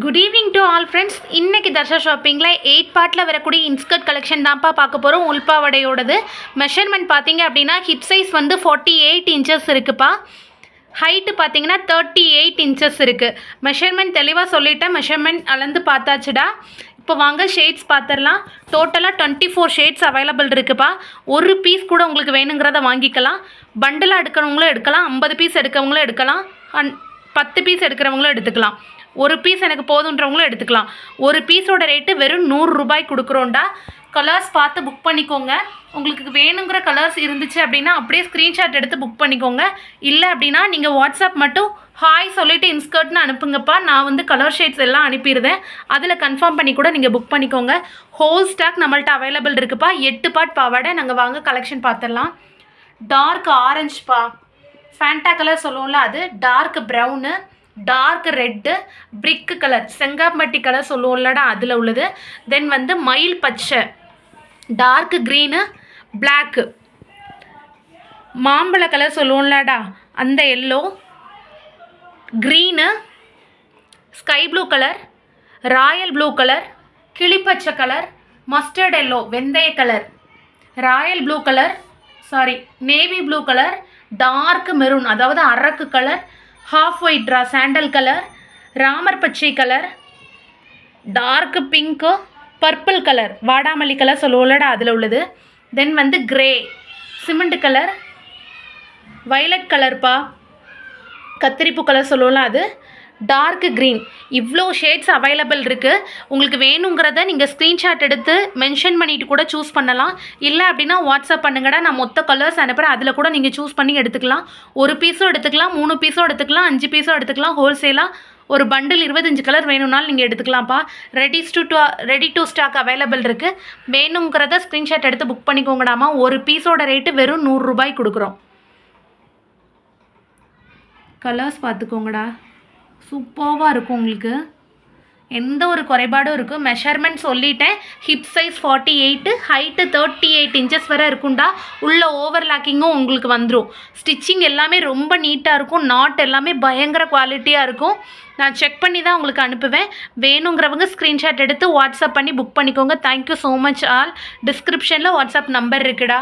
Good evening to all friends. இன்றைக்கி தர்ஷா ஷாப்பிங்கில் 8 பார்ட்டில் வரக்கூடிய இன்ஸ்கர்ட் கலெக்ஷன் தான்ப்பா பார்க்க போகிறோம். உள்பாவடையோடது மெஷர்மெண்ட் பார்த்தீங்க அப்படின்னா ஹிப் சைஸ் வந்து 48 இன்ச்சஸ் இருக்குப்பா. ஹைட்டு பார்த்தீங்கன்னா 38 இன்ச்சஸ் இருக்குது. மெஷர்மெண்ட் தெளிவாக சொல்லிவிட்டேன். மெஷர்மெண்ட் அளந்து பார்த்தாச்சுடா. இப்போ வாங்க ஷேட்ஸ் பார்த்துடலாம். டோட்டலாக 24 ஷேட்ஸ் அவைலபிள் இருக்குப்பா. ஒரு பீஸ் கூட உங்களுக்கு வேணுங்கிறத வாங்கிக்கலாம். பண்டலாக எடுக்கிறவங்களும் எடுக்கலாம், 50 பீஸ் எடுக்கிறவங்களும் எடுக்கலாம், 10 பீஸ் எடுக்கிறவங்களும் எடுத்துக்கலாம். ஒரு பீஸ் எனக்கு போதுன்றவங்களும் எடுத்துக்கலாம். ஒரு பீஸோட ரேட்டு வெறும் 100 ரூபாய் கொடுக்குறோண்டா. கலர்ஸ் பார்த்து புக் பண்ணிக்கோங்க. உங்களுக்கு வேணுங்கிற கலர்ஸ் இருந்துச்சு அப்படின்னா அப்படியே ஸ்க்ரீன்ஷாட் எடுத்து புக் பண்ணிக்கோங்க. இல்லை அப்படின்னா நீங்கள் வாட்ஸ்அப் மட்டும் ஹாய் சொல்லிவிட்டு இன்ஸ்கர்ட்னு அனுப்புங்கப்பா. நான் வந்து கலர் ஷேட்ஸ் எல்லாம் அனுப்பிடுவேன். அதில் கன்ஃபார்ம் பண்ணி கூட நீங்கள் புக் பண்ணிக்கோங்க. ஹோல் ஸ்டாக் நம்மள்ட்ட அவைலபிள் இருக்குப்பா. 8 பார்ட் பாவாடை. நாங்கள் வாங்க கலெக்ஷன் பார்த்துடலாம். டார்க் ஆரஞ்சுப்பா, ஃபேண்டா கலர் சொல்லுவோம்ல, அது dark brown, dark red, brick colour, செங்காம்பட்டி கலர் சொல்லுவோம்லடா, அதில் உள்ளது. தென் வந்து மயில் பச்சை, டார்க் க்ரீனு, பிளாக்கு, மாம்பழ கலர் சொல்லுவோம்லடா அந்த yellow, green, sky blue colour, royal blue colour, கிளிப்பச்சை கலர், மஸ்டர்ட் எல்லோ வெந்தய colour, royal blue colour, navy blue colour, dark maroon அதாவது அரக்கு கலர், ஹாஃப் ஒயிட்ரா சாண்டல் கலர், ராமர் பச்சை colour, dark pink, purple colour வாடாமல்லி கலர் சொல்லுவோம்லடா அதில் உள்ளது. தென் வந்து grey, cement colour, violet கலர்ப்பா, கத்திரிப்பூ colour சொல்லுவோம்ல அது, டார்க் க்ரீன். இவ்வளோ ஷேட்ஸ் அவைலபிள் இருக்குது. உங்களுக்கு வேணுங்கிறத நீங்கள் ஸ்க்ரீன்ஷாட் எடுத்து மென்ஷன் பண்ணிவிட்டு கூட சூஸ் பண்ணலாம். இல்லை அப்படின்னா வாட்ஸ்அப் பண்ணுங்கடா, நான் மொத்த கலர்ஸ் அனுப்புகிறேன். அதில் கூட நீங்கள் சூஸ் பண்ணி எடுத்துக்கலாம். ஒரு பீஸும் எடுத்துக்கலாம், 3 பீஸும் எடுத்துக்கலாம், 5 பீஸும் எடுத்துக்கலாம். ஹோல்சேலாக ஒரு பண்டில் 25 கலர் வேணும்னாலும் நீங்கள் எடுத்துக்கலாம்ப்பா. ரெடி டு ஸ்டாக் அவைலபிள் இருக்குது. வேணுங்கிறத ஸ்க்ரீன்ஷாட் எடுத்து புக் பண்ணிக்கோங்கடாமா. ஒரு பீஸோட ரேட்டு வெறும் 100 ரூபாய் கொடுக்குறோம். கலர்ஸ் பார்த்துக்கோங்கடா, சூப்பராக இருக்கும். உங்களுக்கு எந்த ஒரு குறைபாடும் இருக்குது. மெஷர்மெண்ட் சொல்லிட்டேன். ஹிப் சைஸ் 48, ஹைட்டு 38 இன்ச்சஸ் வரை இருக்கும்டா. உள்ள ஓவர்லாக்கிங்கும் உங்களுக்கு வந்துடும். ஸ்டிச்சிங் எல்லாமே ரொம்ப நீட்டாக இருக்கும். நாட் எல்லாமே பயங்கர குவாலிட்டியாக இருக்கும். நான் செக் பண்ணி தான் உங்களுக்கு அனுப்புவேன். வேணுங்கிறவங்க ஸ்க்ரீன்ஷாட் எடுத்து வாட்ஸ்அப் பண்ணி புக் பண்ணிக்கோங்க. Thank you so much all. டிஸ்கிரிப்ஷனில் வாட்ஸ்அப் நம்பர் இருக்குடா.